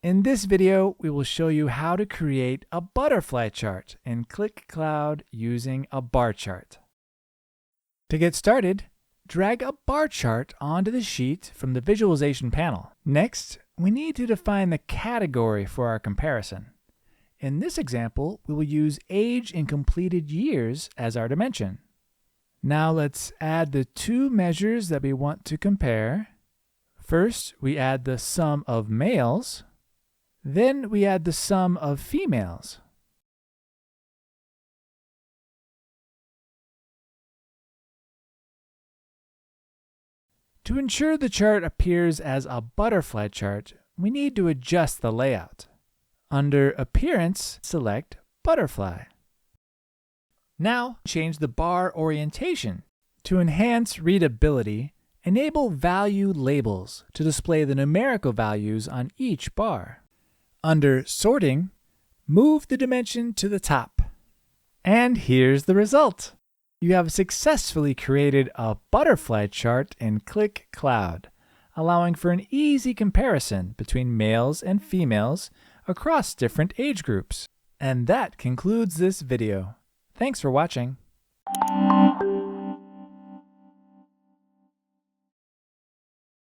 In this video, we will show you how to create a butterfly chart in Qlik Cloud using a bar chart. To get started, drag a bar chart onto the sheet from the visualization panel. Next, we need to define the category for our comparison. In this example, we will use age in completed years as our dimension. Now let's add the two measures that we want to compare. First, we add the sum of males. Then we add the sum of females. To ensure the chart appears as a butterfly chart, we need to adjust the layout. Under Appearance, select Butterfly. Now, change the bar orientation. To enhance readability, enable value labels to display the numerical values on each bar. Under Sorting, move the dimension to the top. And here's the result. You have successfully created a butterfly chart in Qlik Cloud, allowing for an easy comparison between males and females across different age groups. And that concludes this video. Thanks for watching.